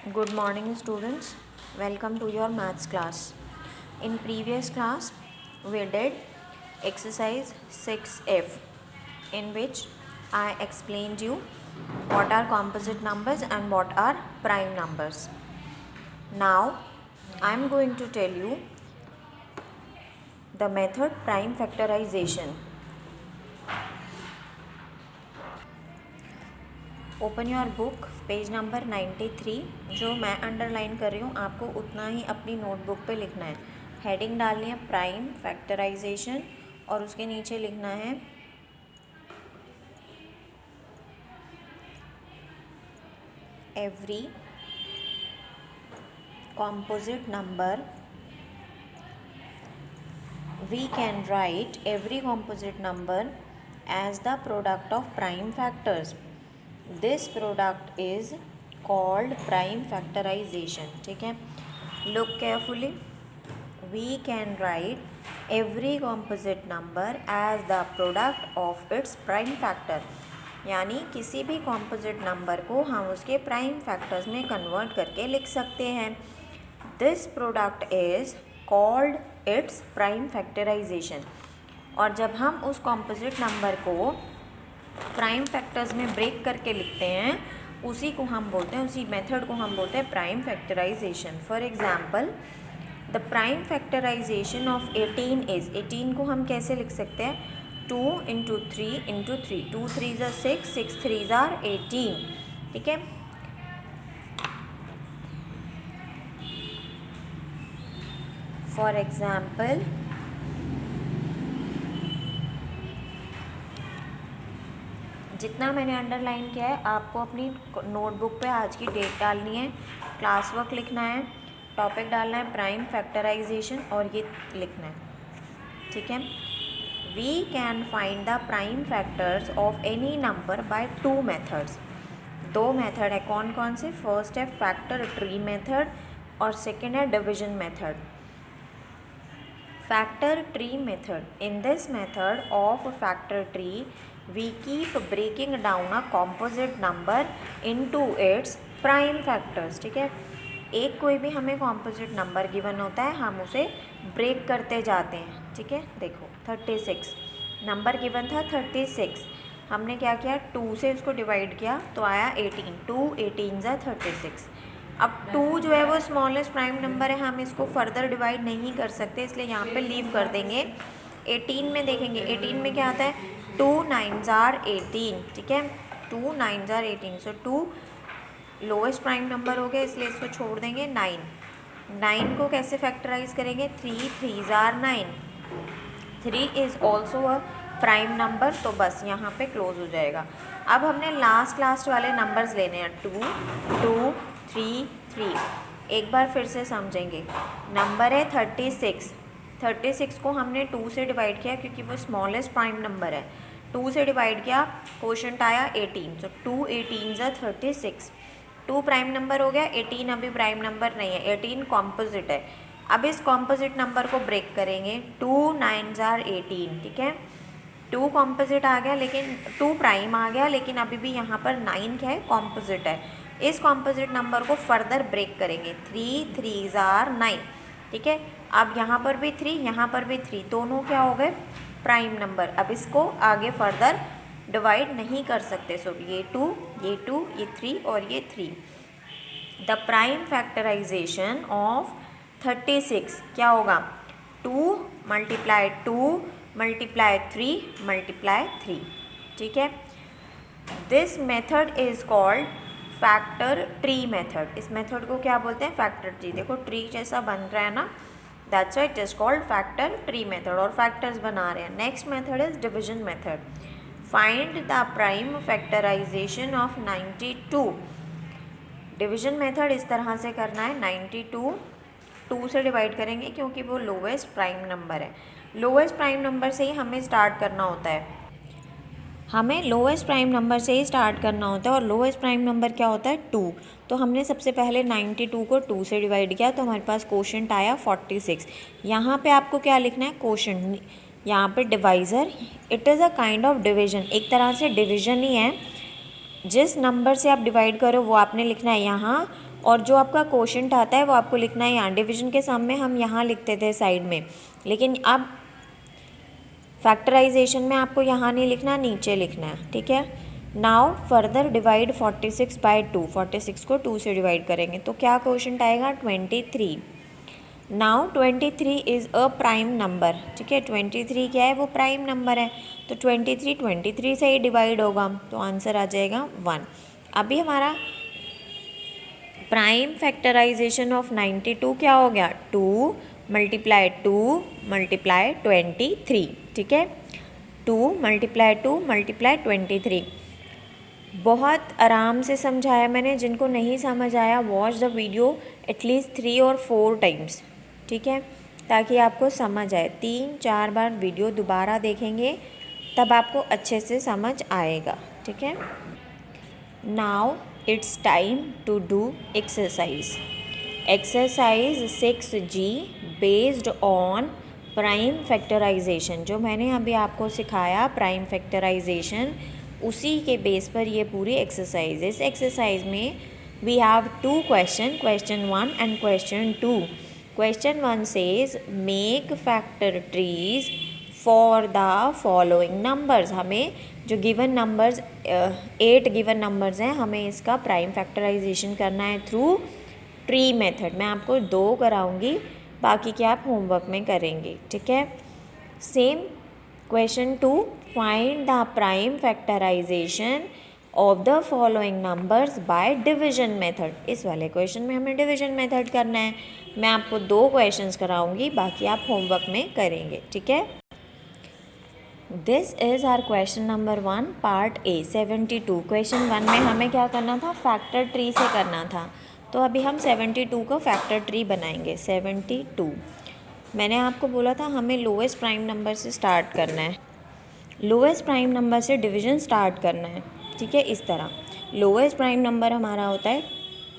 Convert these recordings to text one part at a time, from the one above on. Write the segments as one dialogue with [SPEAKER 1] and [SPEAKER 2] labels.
[SPEAKER 1] Good morning, students. Welcome to your maths class. In previous class, we did exercise 6F, in which I explained you what are composite numbers and what are prime numbers. Now, I am going to tell you the method prime factorization. Open your book page number 93. जो मैं underline कर रही हूँ आपको उतना ही अपनी notebook पे लिखना है. हेडिंग डालनी है प्राइम फैक्टराइजेशन और उसके नीचे लिखना है every composite number we can write every composite number as the product of prime factors. This product is called prime factorization. ठीक है, look carefully. We can write every composite number as the product of its prime factor. यानी किसी भी composite number को हम उसके prime factors में convert करके लिख सकते हैं. This product is called its prime factorization. और जब हम उस composite number को प्राइम फैक्टर्स में ब्रेक करके लिखते हैं उसी को हम बोलते हैं, उसी मेथड को हम बोलते हैं prime factorisation. For example, the prime factorisation of 18 is, 18 को हम कैसे लिख सकते हैं? 2 × 3 × 3. 2 3s are 6, 6 3s are 18. ठीक है. फॉर एग्जाम्पल, जितना मैंने अंडरलाइन किया है आपको अपनी नोटबुक पे आज की डेट डालनी है, क्लास वर्क लिखना है, टॉपिक डालना है प्राइम फैक्टराइजेशन और ये लिखना है. ठीक है. We can find the prime factors of any number by 2 methods. 2 method है. कौन कौन से? फर्स्ट है फैक्टर ट्री मेथड और सेकेंड है division method. Factor tree method. In this method of factor tree, we keep breaking down a composite number into its prime factors. ठीक है. एक कोई भी हमें composite number given होता है हम उसे break करते जाते हैं. ठीक है. देखो 36 नंबर गिवन था 36. हमने क्या किया? 2 से उसको डिवाइड किया तो आया 18. 2 18 = 36. अब 2 जो है वो स्मॉलेस्ट प्राइम नंबर है, हम इसको फर्दर डिवाइड नहीं कर सकते इसलिए यहाँ पे लीव कर देंगे. 18 में देखेंगे, 18 में क्या आता है? 2 9s are 18. ठीक है. 2 9s are 18. So 2 lowest prime number हो गया इसलिए इसको छोड़ देंगे. 9 को कैसे फैक्टराइज करेंगे? 3 3s are 9. 3 is also a prime number. तो बस यहाँ पे क्लोज हो जाएगा. अब हमने लास्ट वाले नंबर्स लेने हैं. 2 2 3 3. एक बार फिर से समझेंगे. नंबर है 36. 36 को हमने 2 से डिवाइड किया क्योंकि वो स्मॉलेस्ट प्राइम नंबर है. 2 से डिवाइड किया, क्वोशंट आया 18. सो 2 18 = 36. 2 प्राइम नंबर हो गया. 18 अभी प्राइम नंबर नहीं है, 18 कॉम्पोजिट है. अब इस कॉम्पोजिट नंबर को ब्रेक करेंगे. 2 9s are 18. ठीक है. 2 कॉम्पोजिट आ गया लेकिन 2 प्राइम आ गया लेकिन अभी भी यहाँ पर 9 क्या है? कॉम्पोजिट है. इस कॉम्पोजिट नंबर को फर्दर ब्रेक करेंगे. 3 3s are 9. ठीक है. अब यहाँ पर भी 3, यहाँ पर भी 3, दोनों क्या हो गए? Prime number. अब इसको आगे फर्दर डिवाइड नहीं कर सकते. सो ये 2 ये 2 ये 3 और ये 3. द प्राइम फैक्टराइजेशन ऑफ 36 क्या होगा? 2 × 2 × 3 × 3. ठीक है. This method is called factor tree method. इस मेथड को क्या बोलते हैं? Factor tree. देखो ट्री जैसा बन रहा है ना, that's why it is called factor tree method. और फैक्टर्स बना रहे हैं. Next method is division method. Find the prime factorisation of 92. Division method इस तरह से करना है. 92 2 से डिवाइड करेंगे क्योंकि वो लोवेस्ट प्राइम नंबर है. लोवेस्ट प्राइम नंबर से ही हमें स्टार्ट करना होता है. हमें लोएस्ट प्राइम नंबर से ही स्टार्ट करना होता है और लोएस्ट प्राइम नंबर क्या होता है? 2. तो हमने सबसे पहले 92 को 2 से डिवाइड किया तो हमारे पास क्वोशंट आया 46. यहाँ पे आपको क्या लिखना है? क्वोशंट. यहाँ पे divisor. It is a kind of division. एक तरह से डिवीजन ही है. जिस नंबर से आप डिवाइड करो वो आपने लिखना है यहाँ और जो आपका क्वोशंट आता है वो आपको लिखना है यहाँ। डिवीजन के सम में हम यहाँ लिखते थे साइड में, लेकिन अब फैक्टराइजेशन में आपको यहाँ नहीं लिखना, नीचे लिखना है, ठीक है। नाउ फर्दर डिवाइड 46 बाई 2, 46 को 2 से डिवाइड करेंगे तो क्या क्वोशंट आएगा 23। Now 23 is a prime number, ठीक है। 23 क्या है, वो प्राइम नंबर है, तो 23 से ही डिवाइड होगा तो आंसर आ जाएगा 1। अभी हमारा प्राइम फैक्टराइजेशन ऑफ 92 क्या हो गया, 2 मल्टीप्लाई 2 मल्टीप्लाई 23, ठीक है। 2 मल्टीप्लाई 2 मल्टीप्लाई 23। बहुत आराम से समझाया मैंने, जिनको नहीं समझ आया वॉच द वीडियो एटलीस्ट 3 और 4 टाइम्स, ठीक है, ताकि आपको समझ आए। 3-4 बार वीडियो दोबारा देखेंगे तब आपको अच्छे से समझ आएगा, ठीक है। Now it's time to do exercise. Exercise 6G based on prime factorisation. जो मैंने अभी आपको सिखाया प्राइम फैक्टराइजेशन, उसी के बेस पर ये पूरी एक्सरसाइज है। इस एक्सरसाइज में we have 2 question, question 1 and question 2। Question 1 says make factor trees for the following numbers. हमें जो गिवन नंबर्स 8 गिवन नंबर्स हैं, हमें इसका प्राइम फैक्टराइजेशन करना है थ्रू ट्री मेथड। मैं आपको 2 कराऊंगी, बाकी के आप होमवर्क में करेंगे, ठीक है। Same question 2, find the prime factorisation of the following numbers by division method. इस वाले क्वेश्चन में हमें डिवीजन मेथड करना है। मैं आपको 2 क्वेश्चंस कराऊंगी, बाकी आप होमवर्क में करेंगे, ठीक है। This is our question number 1 part A 72। Question 1 में हमें क्या करना था, फैक्टर ट्री से करना था। तो अभी हम 72 को फैक्टर ट्री बनाएंगे। 72 मैंने आपको बोला था हमें लोएस्ट प्राइम नंबर से स्टार्ट करना है, लोएस्ट प्राइम नंबर से डिवीजन स्टार्ट करना है, ठीक है। इस तरह लोएस्ट प्राइम नंबर हमारा होता है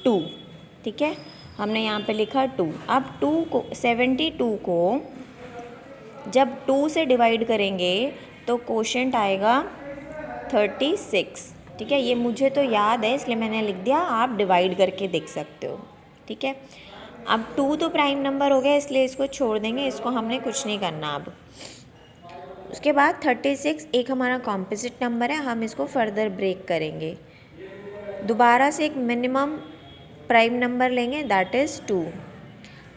[SPEAKER 1] 2, ठीक है। हमने यहाँ पे लिखा 2। अब 2 को 72 को जब 2 से डिवाइड करेंगे तो क्वोशंट आएगा 36, ठीक है। ये मुझे तो याद है इसलिए मैंने लिख दिया, आप डिवाइड करके देख सकते हो, ठीक है। अब 2 तो प्राइम नंबर हो गया इसलिए इसको छोड़ देंगे, इसको हमने कुछ नहीं करना अब। उसके बाद 36 एक हमारा कॉम्पोजिट नंबर है, हम इसको फर्दर ब्रेक करेंगे। दोबारा से एक मिनिमम प्राइम नंबर लेंगे, दैट इज़ 2।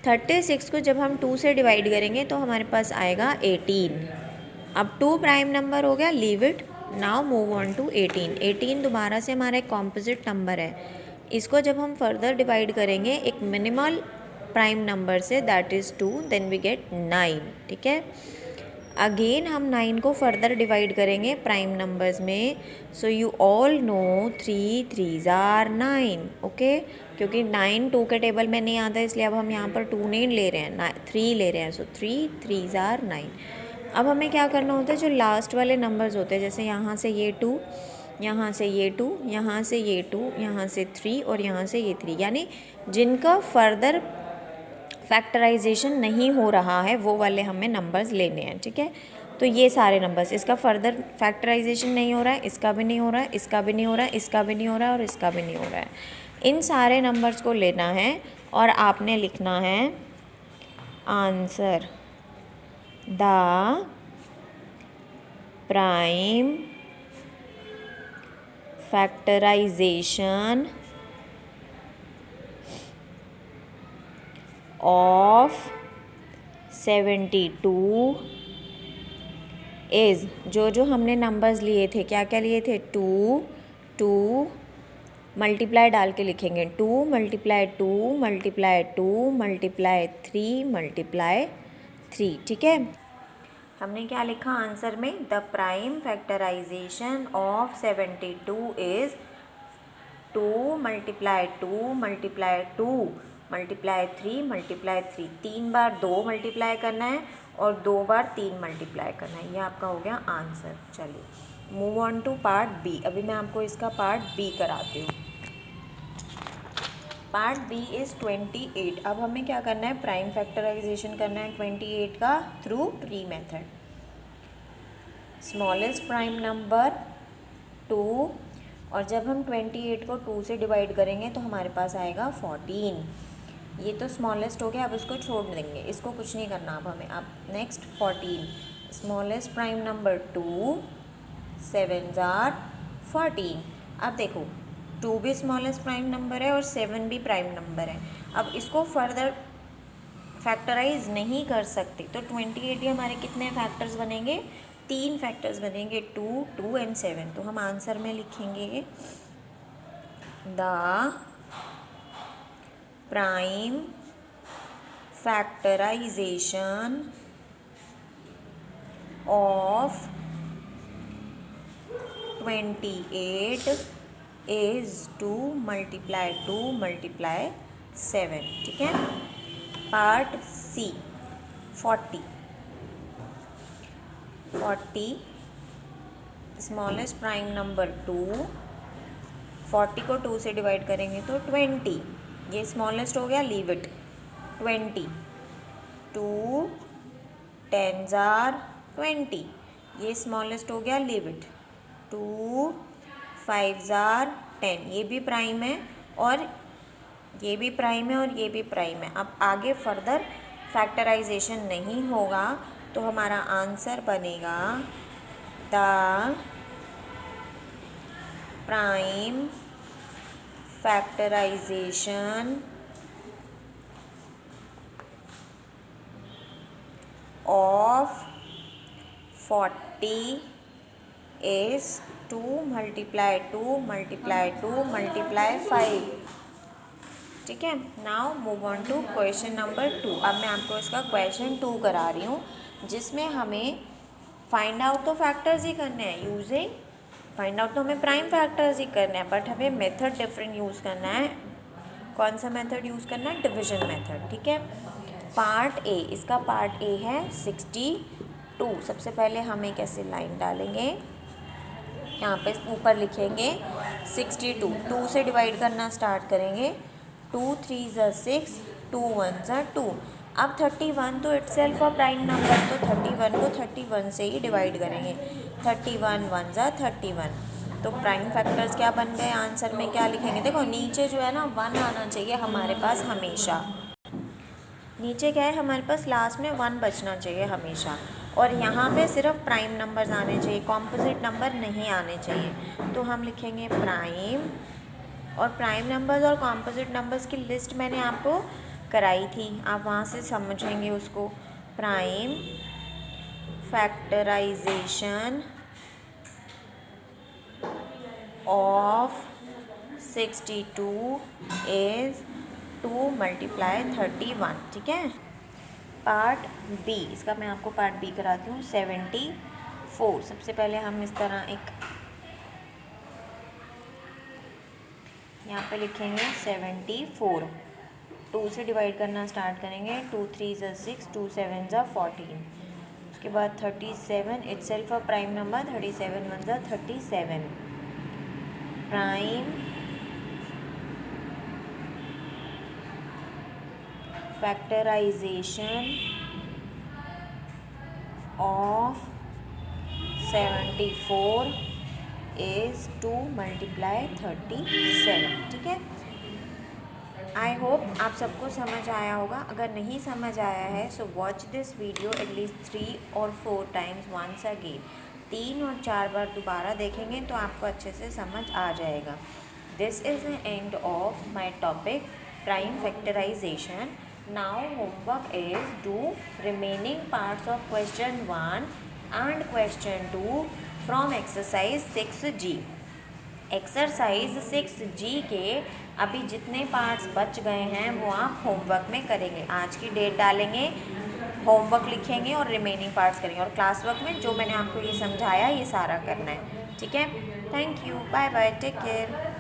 [SPEAKER 1] 36 को जब हम 2 से डिवाइड करेंगे तो हमारे पास आएगा 18। अब 2 प्राइम नंबर हो गया, leave it. Now move on to 18। 18 दोबारा से हमारा एक कॉम्पोजिट नंबर है, इसको जब हम फर्दर डिवाइड करेंगे एक मिनिमल प्राइम नंबर से, that is 2, then we get 9, ठीक है। अगेन हम 9 को फर्दर डिवाइड करेंगे प्राइम नंबर्स में। So you all know 3 3s are 9, okay. क्योंकि 9 2 के टेबल में नहीं आता इसलिए अब हम यहाँ पर 2 नहीं ले रहे हैं, 3 ले रहे हैं। सो 3 3s are 9। अब हमें क्या करना होता है, जो लास्ट वाले नंबर्स होते हैं, जैसे यहाँ से ये 2, यहाँ से ये 2, यहाँ से ये 2, यहाँ से 3 और यहाँ से ये 3, यानी जिनका फर्दर फैक्टराइजेशन नहीं हो रहा है वो वाले हमें नंबर्स लेने हैं, ठीक है। तो ये सारे नंबर्स, इसका फर्दर फैक्टराइजेशन नहीं हो रहा है, इसका भी नहीं हो रहा है, इसका भी नहीं हो रहा है, इसका भी नहीं हो रहा है और इसका भी नहीं हो रहा है। इन सारे नंबर्स को लेना है और आपने लिखना है answer the prime factorisation of 72 is, जो हमने नंबर्स लिए थे, क्या क्या लिए थे, 2 2 मल्टीप्लाई डाल के लिखेंगे, 2 मल्टीप्लाई 2 मल्टीप्लाई 2 मल्टीप्लाई 3 मल्टीप्लाई 3, ठीक है। हमने क्या लिखा आंसर में, the prime factorisation of 72 is 2 multiply 2 multiply 2 multiply 3 multiply 3। 3 बार 2 मल्टीप्लाई करना है और 2 बार 3 मल्टीप्लाई करना है। ये आपका हो गया आंसर। चलिए move on to part B. अभी मैं आपको इसका पार्ट बी कराती हूँ। Part B is 28। अब हमें क्या करना है, प्राइम फैक्टराइजेशन करना है 28 का through tree method. Smallest prime number 2, और जब हम 28 को 2 से डिवाइड करेंगे तो हमारे पास आएगा 14। ये तो स्मॉलेस्ट हो गया, अब इसको छोड़ देंगे, इसको कुछ नहीं करना अब हमें। अब next 14, smallest prime number 2, 7s are 14। अब देखो 2 भी स्मॉलेस्ट प्राइम नंबर है और 7 भी प्राइम नंबर है। अब इसको फर्दर फैक्टराइज नहीं कर सकते तो 28 के हमारे कितने फैक्टर्स बनेंगे, 3 फैक्टर्स बनेंगे, 2, 2 एंड 7। तो हम आंसर में लिखेंगे the prime factorisation of 28 is 2 multiply 2 multiply 7। ठीक है। Part C 40 smallest prime number 2, 40 को 2 से डिवाइड करेंगे तो 20, ये स्मॉलेस्ट हो गया, लीव इट। 20, 2 10s आर 20, ये स्मॉलेस्ट हो गया, लीव इट। 2 5s आर 10, ये भी प्राइम है और ये भी प्राइम है और ये भी प्राइम है। अब आगे फर्दर फैक्टराइजेशन नहीं होगा तो हमारा आंसर बनेगा the prime factorisation of 40 is 2 multiply 2 multiply 2 multiply 5। ठीक है। Now move on to question number 2। अब मैं आपको इसका क्वेश्चन 2 करा रही हूँ जिसमें हमें फाइंड आउट तो फैक्टर्स ही करने हैं, यूजिंग फाइंड आउट तो हमें प्राइम फैक्टर्स ही करने हैं, बट हमें मेथड डिफरेंट यूज़ करना है। कौन सा मेथड यूज़ करना है, डिविजन मेथड। ठीक है। पार्ट ए, इसका पार्ट ए है 62। सबसे पहले हम एक ऐसे लाइन डालेंगे, यहाँ पे ऊपर लिखेंगे 62, 2 से डिवाइड करना स्टार्ट करेंगे। 2 3s are 6, 2 1s are 2। अब 31 तो इटसेल्फ अ प्राइम नंबर, तो 31 को 31 से ही डिवाइड करेंगे। 31 1s are 31। तो प्राइम फैक्टर्स क्या बन गए, आंसर में क्या लिखेंगे, देखो नीचे जो है ना 1 आना चाहिए हमारे पास हमेशा, नीचे क्या है हमारे पास लास्ट में 1 बचना चाहिए हमेशा, और यहाँ पे सिर्फ प्राइम नंबर्स आने चाहिए, कॉम्पोजिट नंबर नहीं आने चाहिए। तो हम लिखेंगे प्राइम, और प्राइम नंबर्स और कॉम्पोजिट नंबर्स की लिस्ट मैंने आपको कराई थी, आप वहाँ से समझेंगे उसको। Prime factorisation of 62 is 2 multiply 31। ठीक है। पार्ट बी, इसका मैं आपको पार्ट बी कराती हूँ। 74, सबसे पहले हम इस तरह एक यहाँ पे लिखेंगे 74, 2 से डिवाइड करना स्टार्ट करेंगे। 2 3s are 6, 2 7s are 14। उसके बाद 37 itself a prime number, 37 1s are 37। Prime factorisation of 74 is 2 multiply 37। ठीक है। आई होप आप सबको समझ आया होगा। अगर नहीं समझ आया है so watch this video at least 3 और 4 टाइम्स वंस अगेन। 3 और 4 बार दोबारा देखेंगे तो आपको अच्छे से समझ आ जाएगा। This is the end of my topic prime factorisation. Now homework is do remaining parts of question 1 and question 2 from exercise 6G। Exercise 6G के अभी जितने पार्ट्स बच गए हैं वो आप होमवर्क में करेंगे। आज की डेट डालेंगे, होमवर्क लिखेंगे और रिमेनिंग पार्ट्स करेंगे, और क्लास वर्क में जो मैंने आपको ये समझाया ये सारा करना है। ठीक है। Thank you, bye bye, take care.